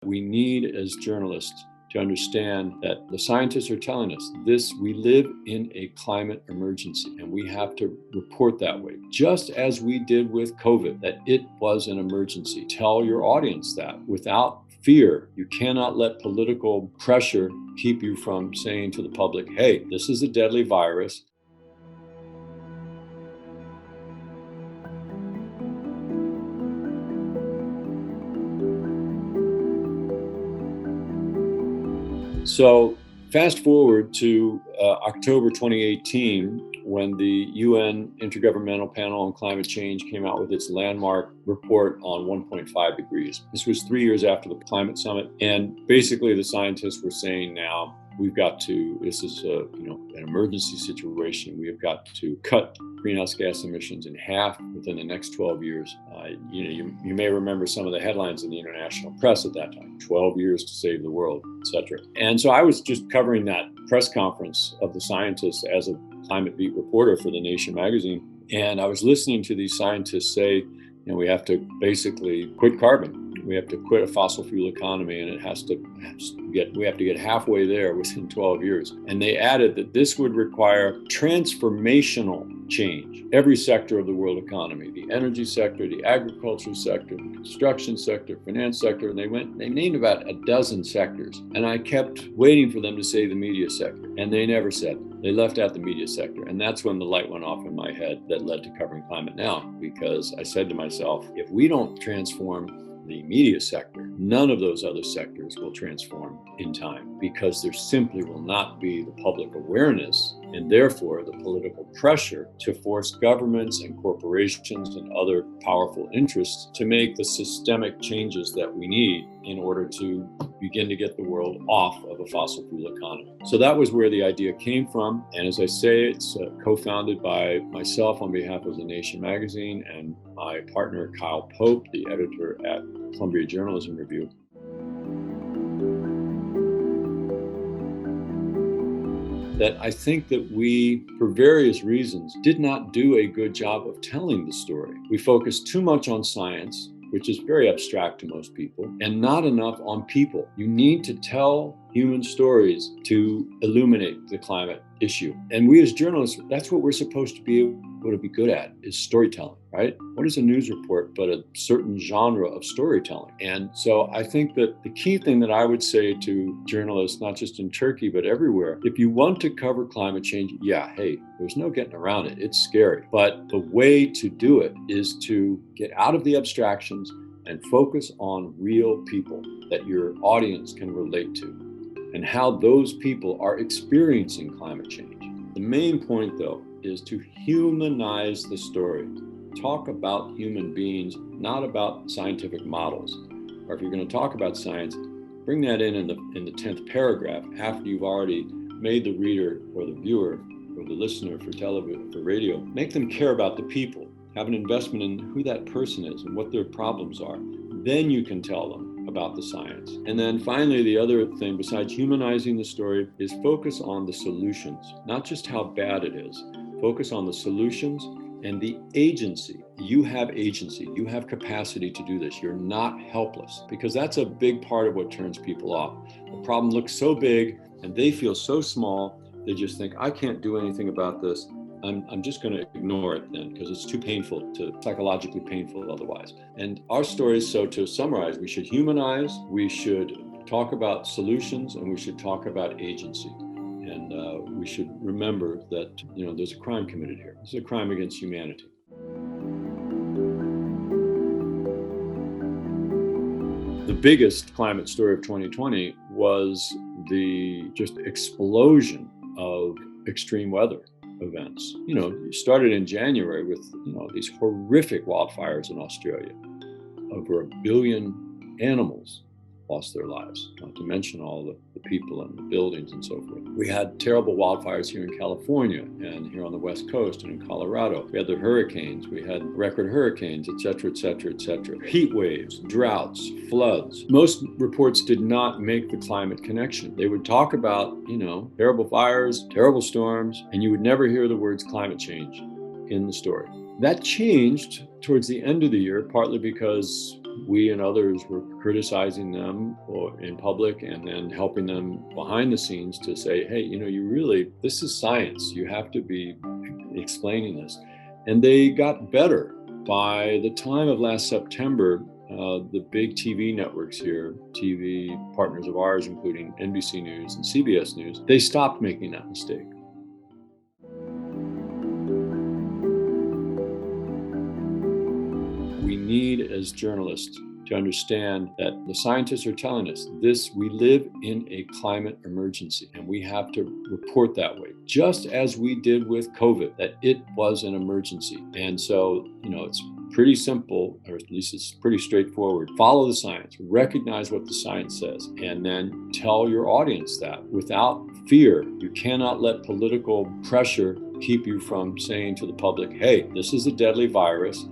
We need, as journalists, to understand that the scientists are telling us this, we live in a climate emergency, and we have to report that way. Just as we did with COVID, that it was an emergency. Tell your audience that without fear. You cannot let political pressure keep you from saying to the public, hey, this is a deadly virus. So fast forward to October 2018, when the UN Intergovernmental Panel on Climate Change came out with its landmark report on 1.5 degrees. This was 3 years after the climate summit. And basically the scientists were saying now, we've got to, this is an emergency situation. We have got to cut greenhouse gas emissions in half within the next 12 years. You may remember some of the headlines in the international press at that time, 12 years to save the world, etc. And so I was just covering that press conference of the scientists as a climate beat reporter for The Nation magazine. And I was listening to these scientists say, we have to basically quit carbon. We have to quit a fossil fuel economy, and we have to get halfway there within 12 years. And they added that this would require transformational change. Every sector of the world economy, the energy sector, the agriculture sector, the construction sector, finance sector, and they named about a dozen sectors. And I kept waiting for them to say the media sector, and they never said it. They left out the media sector. And that's when the light went off in my head that led to covering Climate Now, because I said to myself, if we don't transform the media sector, none of those other sectors will transform in time, because there simply will not be the public awareness and therefore the political pressure to force governments and corporations and other powerful interests to make the systemic changes that we need in order to begin to get the world off of a fossil fuel economy. So that was where the idea came from. And as I say, it's co-founded by myself on behalf of The Nation magazine and my partner, Kyle Pope, the editor at Columbia Journalism Review. That I think that we, for various reasons, did not do a good job of telling the story. We focused too much on science, which is very abstract to most people, and not enough on people. You need to tell human stories to illuminate the climate issue. And we as journalists, that's what we're supposed to be able to be good at, is storytelling, right? What is a news report but a certain genre of storytelling? And so I think that the key thing that I would say to journalists, not just in Turkey, but everywhere, if you want to cover climate change, there's no getting around it. It's scary. But the way to do it is to get out of the abstractions and focus on real people that your audience can relate to and how those people are experiencing climate change. The main point, though, is to humanize the story. Talk about human beings, not about scientific models. Or if you're going to talk about science, bring that in the 10th paragraph after you've already made the reader or the viewer or the listener for television, for radio, make them care about the people. Have an investment in who that person is and what their problems are. Then you can tell them about the science. And then finally, the other thing besides humanizing the story is focus on the solutions, not just how bad it is. Focus on the solutions and the agency. You have agency. You have capacity to do this. You're not helpless, because that's a big part of what turns people off. The problem looks so big and they feel so small. They just think, I can't do anything about this. I'm just going to ignore it then, because it's too painful, psychologically painful otherwise. And our stories, so to summarize, we should humanize, we should talk about solutions, and we should talk about agency. And we should remember that, there's a crime committed here. This is a crime against humanity. The biggest climate story of 2020 was the just explosion of extreme weather events. You started in January with, these horrific wildfires in Australia. Over 1 billion animals lost their lives, not to mention all the people and the buildings and so forth. We had terrible wildfires here in California and here on the West Coast and in Colorado. We had the hurricanes, we had record hurricanes, et cetera, et cetera, et cetera. Heat waves, droughts, floods. Most reports did not make the climate connection. They would talk about, terrible fires, terrible storms, and you would never hear the words climate change in the story. That changed towards the end of the year, partly because we and others were criticizing them in public and then helping them behind the scenes to say, hey, this is science. You have to be explaining this. And they got better. By the time of last September, the big TV networks here, TV partners of ours, including NBC News and CBS News, they stopped making that mistake. We need, as journalists, to understand that the scientists are telling us we live in a climate emergency, and we have to report that way, just as we did with COVID, that it was an emergency. And so, it's pretty simple, or at least it's pretty straightforward. Follow the science, recognize what the science says, and then tell your audience that without fear. You cannot let political pressure keep you from saying to the public, hey, this is a deadly virus.